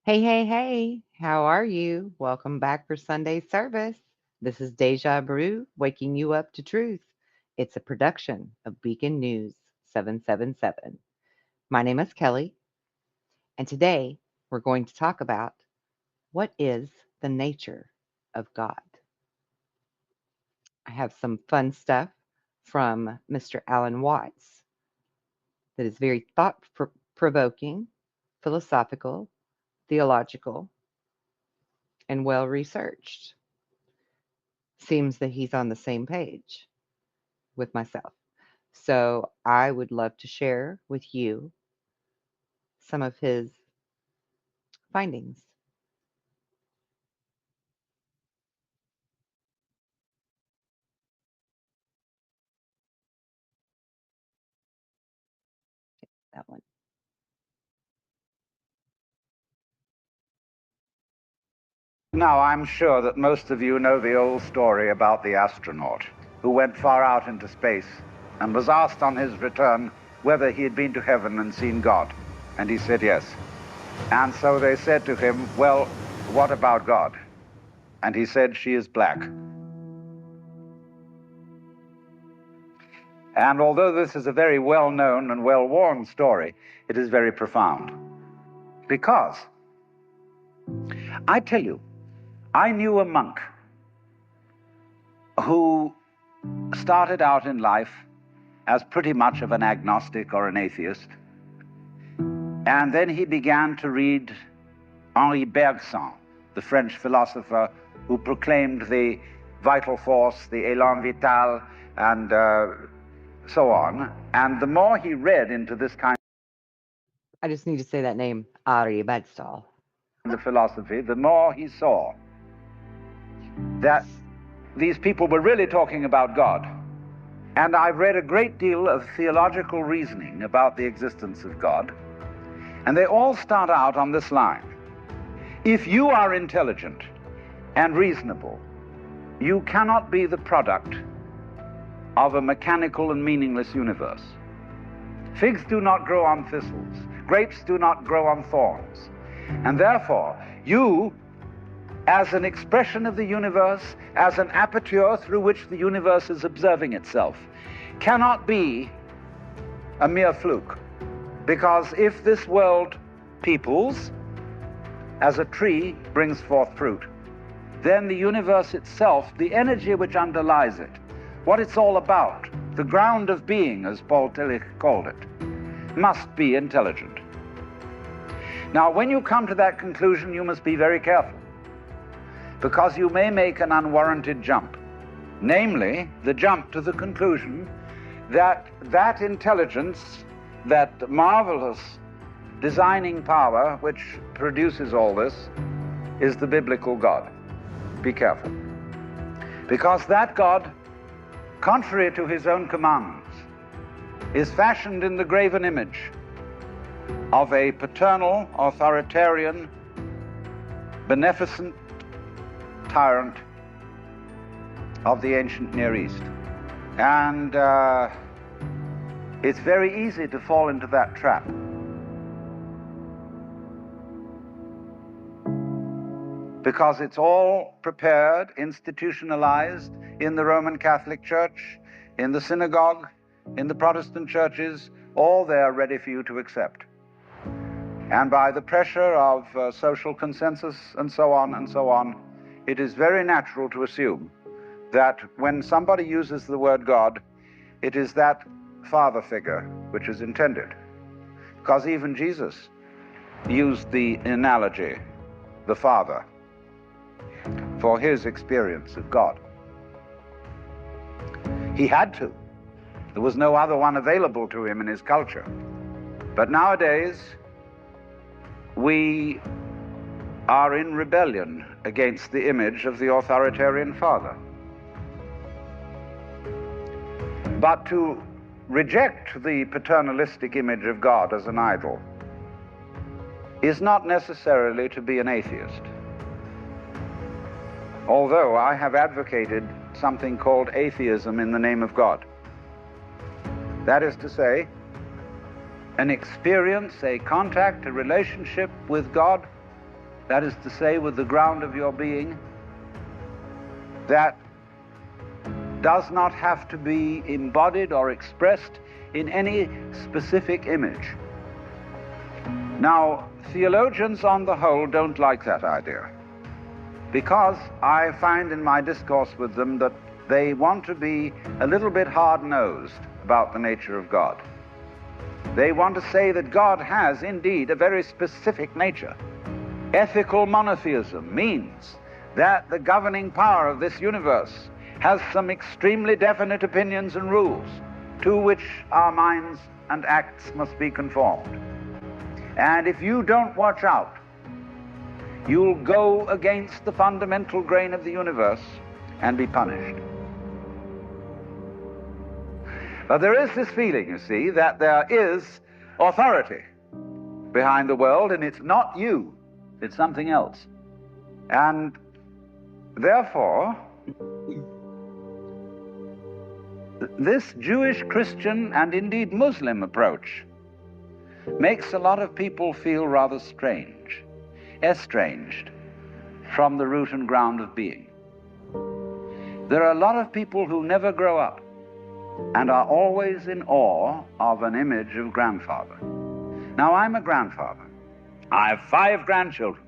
Hey, hey, hey, how are you? Welcome back for Sunday service. This is Deja Brew waking you up to truth. It's a production of Beacon News 777. My name is Kelly, and today we're going to talk about what is the nature of God. I have some fun stuff from Mr. Alan Watts that is very thought provoking, philosophical, theological, and well researched. Seems that he's on the same page with myself. So I would love to share with you some of his findings. That one. Now, I'm sure that most of you know the old story about the astronaut who went far out into space and was asked on his return whether he had been to heaven and seen God. And he said yes. And so they said to him, well, what about God? And he said, she is black. And although this is a very well-known and well-worn story, it is very profound. Because, I tell you, I knew a monk who started out in life as pretty much of an agnostic or an atheist. And then he began to read Henri Bergson, the French philosopher who proclaimed the vital force, the élan vital, and so on. And the more he read into this kind I just need to say that name, Ari Badstall. of philosophy, the more he saw that these people were really talking about God. And I've read a great deal of theological reasoning about the existence of God, and they all start out on this line. If you are intelligent and reasonable, you cannot be the product of a mechanical and meaningless universe. Figs do not grow on thistles. Grapes do not grow on thorns. And therefore, you, as an expression of the universe, as an aperture through which the universe is observing itself, cannot be a mere fluke. Because if this world peoples, as a tree brings forth fruit, then the universe itself, the energy which underlies it, what it's all about, the ground of being, as Paul Tillich called it, must be intelligent. Now, when you come to that conclusion, you must be very careful, because you may make an unwarranted jump, namely the jump to the conclusion that that intelligence, that marvelous designing power which produces all this, is the biblical God. Be careful. Because that God, contrary to his own commandments, is fashioned in the graven image of a paternal, authoritarian, beneficent tyrant of the ancient Near East. And it's very easy to fall into that trap. Because it's all prepared, institutionalized in the Roman Catholic Church, in the synagogue, in the Protestant churches, all there ready for you to accept. And by the pressure of social consensus and so on, it is very natural to assume that when somebody uses the word God, it is that father figure which is intended. Because even Jesus used the analogy, the Father, for his experience of God. He had to. There was no other one available to him in his culture. But nowadays, we are in rebellion against the image of the authoritarian father. But to reject the paternalistic image of God as an idol is not necessarily to be an atheist. Although I have advocated something called atheism in the name of God. That is to say, an experience, a contact, a relationship with God that is to say, with the ground of your being, that does not have to be embodied or expressed in any specific image. Now, theologians on the whole don't like that idea, because I find in my discourse with them that they want to be a little bit hard-nosed about the nature of God. They want to say that God has indeed a very specific nature. Ethical monotheism means that the governing power of this universe has some extremely definite opinions and rules to which our minds and acts must be conformed. And if you don't watch out, you'll go against the fundamental grain of the universe and be punished. But there is this feeling, you see, that there is authority behind the world, and it's not you, it's something else. And therefore, this Jewish, Christian, and indeed Muslim approach makes a lot of people feel rather strange, estranged from the root and ground of being. There are a lot of people who never grow up and are always in awe of an image of grandfather. Now, I'm a grandfather. I have 5 grandchildren,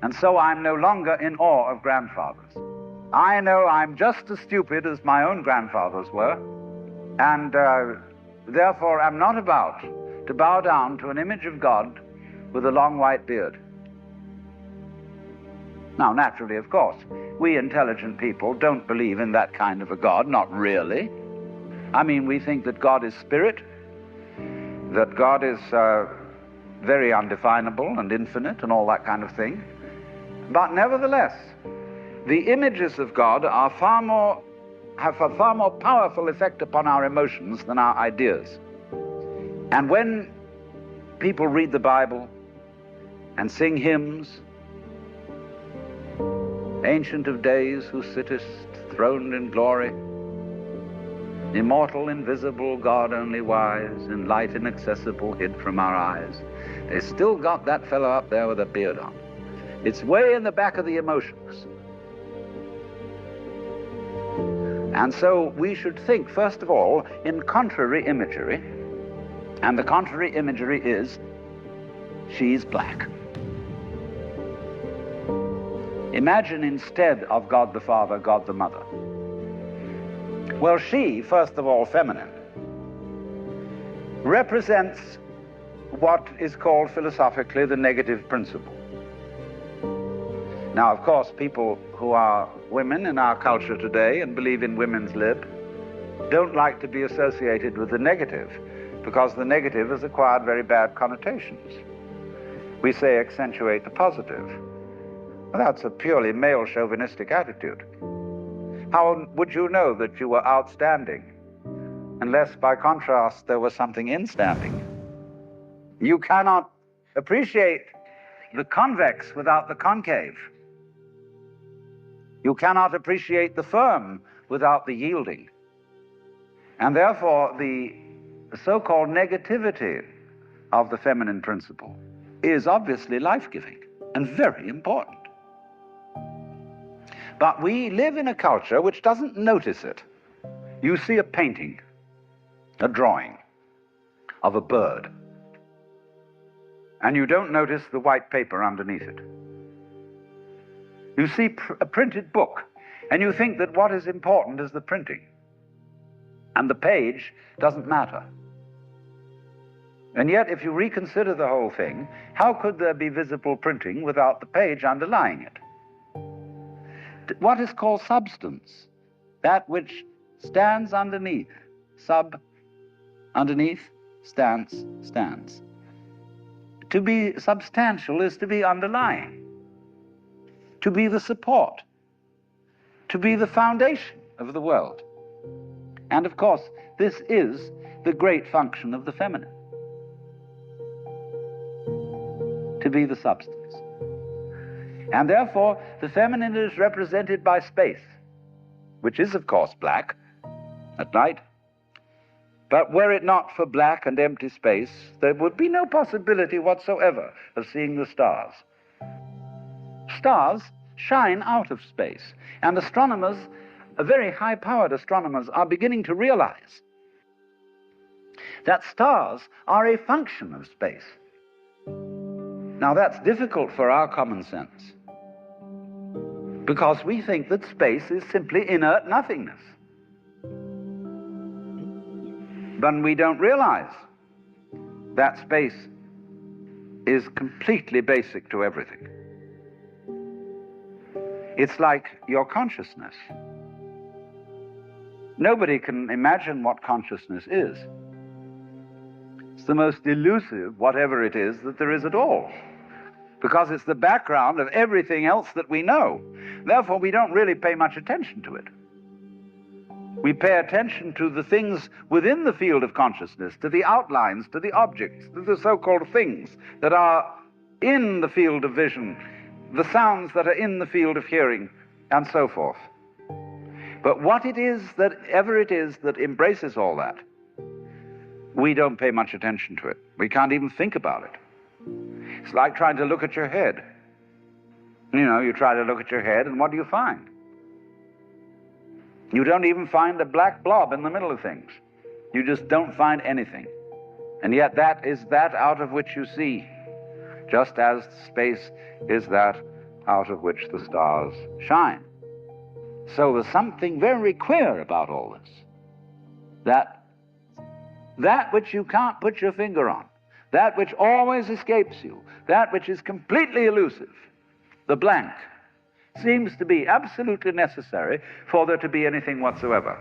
and so I'm no longer in awe of grandfathers. I know I'm just as stupid as my own grandfathers were, and therefore am not about to bow down to an image of God with a long white beard. Now, naturally, of course, we intelligent people don't believe in that kind of a God, not really. I mean, we think that God is spirit, that God is very undefinable and infinite and all that kind of thing. But nevertheless, the images of God are have a far more powerful effect upon our emotions than our ideas. And when people read the Bible and sing hymns, Ancient of Days, who sittest throned in glory, immortal, invisible, God only wise, in light inaccessible, hid from our eyes, they still got that fellow up there with a beard on. It's way in the back of the emotions. And so we should think, first of all, in contrary imagery, and the contrary imagery is, she's black. Imagine instead of God the Father, God the Mother. Well, she, first of all, feminine, represents what is called philosophically the negative principle. Now, of course, people who are women in our culture today and believe in women's lib don't like to be associated with the negative, because the negative has acquired very bad connotations. We say accentuate the positive. Well, that's a purely male chauvinistic attitude. How would you know that you were outstanding unless by contrast there was something instanding? You cannot appreciate the convex without the concave. You cannot appreciate the firm without the yielding. And therefore, the so-called negativity of the feminine principle is obviously life-giving and very important. But we live in a culture which doesn't notice it. You see a painting, a drawing of a bird, and you don't notice the white paper underneath it. You see a printed book, and you think that what is important is the printing, and the page doesn't matter. And yet, if you reconsider the whole thing, how could there be visible printing without the page underlying it? What is called substance, that which stands underneath, underneath, stands. To be substantial is to be underlying, to be the support, to be the foundation of the world. And of course, this is the great function of the feminine, to be the substance. And therefore, the feminine is represented by space, which is, of course, black at night. But were it not for black and empty space, there would be no possibility whatsoever of seeing the stars. stars shine out of space. And astronomers, very high-powered astronomers, are beginning to realize that stars are a function of space. Now, that's difficult for our common sense, because we think that space is simply inert nothingness. But we don't realize that space is completely basic to everything. It's like your consciousness. Nobody can imagine what consciousness is. It's the most elusive, whatever it is, that there is at all, because it's the background of everything else that we know. Therefore, we don't really pay much attention to it. We pay attention to the things within the field of consciousness, to the outlines, to the objects, to the so-called things that are in the field of vision, the sounds that are in the field of hearing, and so forth. But what it is that ever it is that embraces all that, we don't pay much attention to it. We can't even think about it. It's like trying to look at your head. You know, you try to look at your head, and what do you find? You don't even find a black blob in the middle of things. You just don't find anything. And yet that is that out of which you see, just as space is that out of which the stars shine. So there's something very queer about all this. That which you can't put your finger on, that which always escapes you, that which is completely elusive, the blank, seems to be absolutely necessary for there to be anything whatsoever.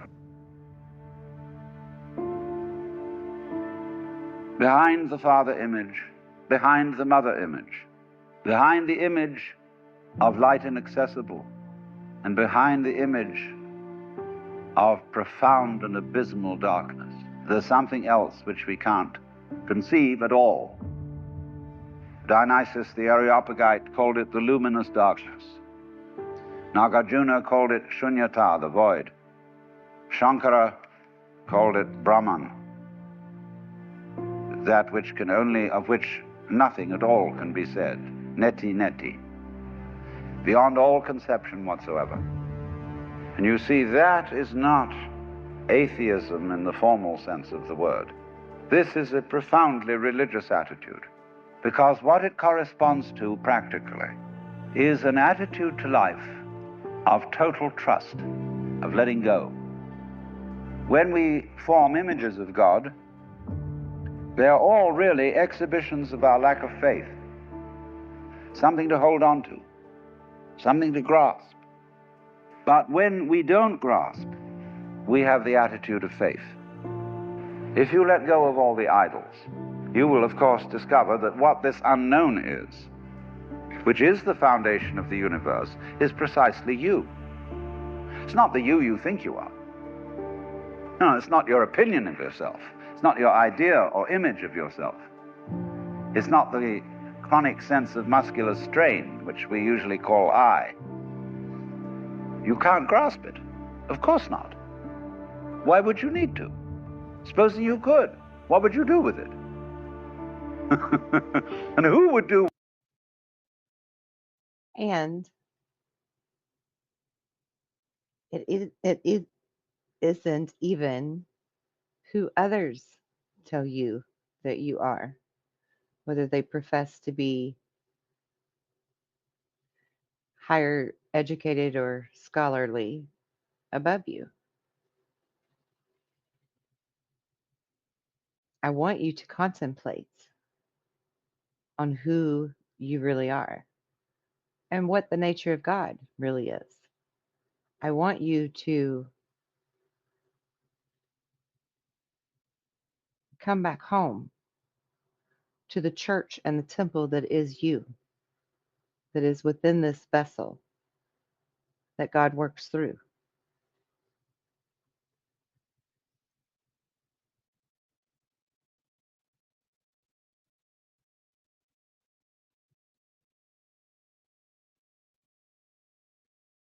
Behind the Father image, behind the Mother image, behind the image of light inaccessible, and behind the image of profound and abysmal darkness, there's something else which we can't conceive at all. Dionysius the Areopagite called it the luminous darkness. Nagarjuna called it Shunyata, the void. Shankara called it Brahman, that which can only, of which nothing at all can be said. Neti neti, beyond all conception whatsoever. And you see, that is not atheism in the formal sense of the word. This is a profoundly religious attitude, because what it corresponds to practically is an attitude to life of total trust, of letting go. When we form images of God, they are all really exhibitions of our lack of faith, something to hold on to, something to grasp. But when we don't grasp, we have the attitude of faith. If you let go of all the idols, you will of course discover that what this unknown is, which is the foundation of the universe, is precisely you. It's not the you think you are. No, it's not your opinion of yourself. It's not your idea or image of yourself. It's not the chronic sense of muscular strain, which we usually call I. You can't grasp it. Of course not. Why would you need to? Supposing you could, what would you do with it? And who would do? And it isn't even who others tell you that you are, whether they profess to be higher educated or scholarly above you. I want you to contemplate on who you really are and what the nature of God really is. I want you to come back home to the church and the temple that is you, that is within this vessel that God works through.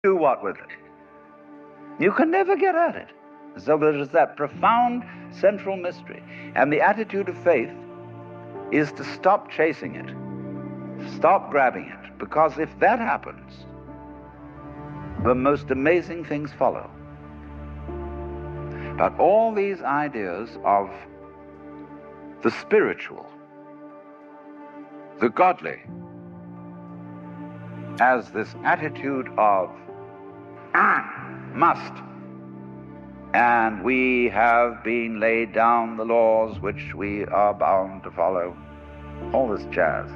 Do what with it? You can never get at it. So there is that profound central mystery. And the attitude of faith is to stop chasing it, stop grabbing it, because if that happens, the most amazing things follow. But all these ideas of the spiritual, the godly, as this attitude of must, and we have been laid down the laws which we are bound to follow, all this jazz,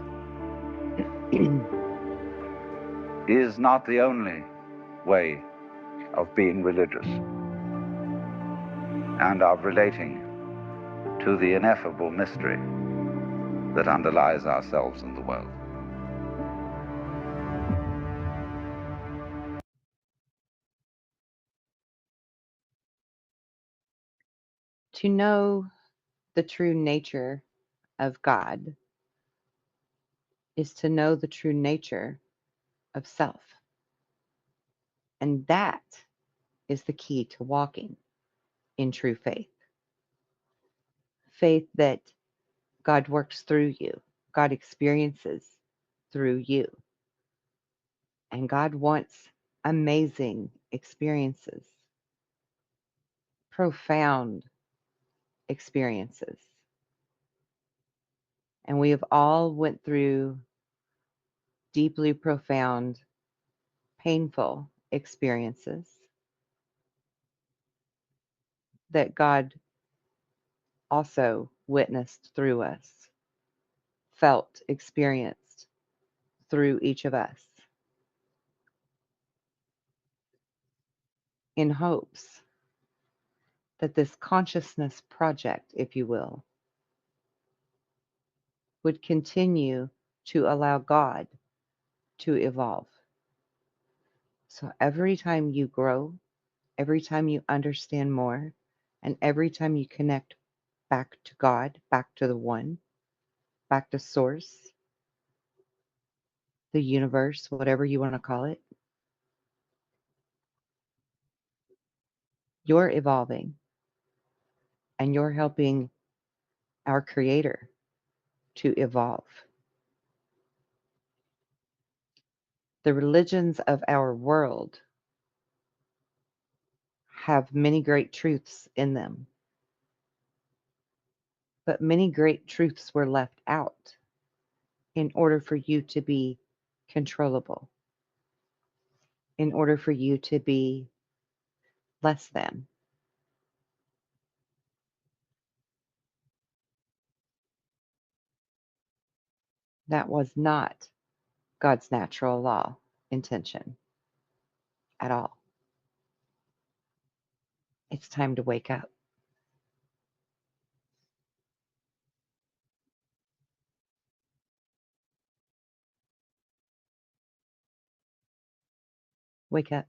is not the only way of being religious and of relating to the ineffable mystery that underlies ourselves and the world. To know the true nature of God is to know the true nature of self. And that is the key to walking in true faith. Faith that God works through you, God experiences through you. And God wants amazing experiences, profound experiences. And we have all went through deeply profound, painful experiences that God also witnessed through us, felt, experienced through each of us, in hopes that this consciousness project, if you will, would continue to allow God to evolve. So every time you grow, every time you understand more, and every time you connect back to God, back to the one, back to source, the universe, whatever you want to call it, you're evolving and you're helping our Creator to evolve. The religions of our world have many great truths in them, but many great truths were left out in order for you to be controllable, in order for you to be less than. That was not God's natural law intention at all. It's time to wake up. Wake up.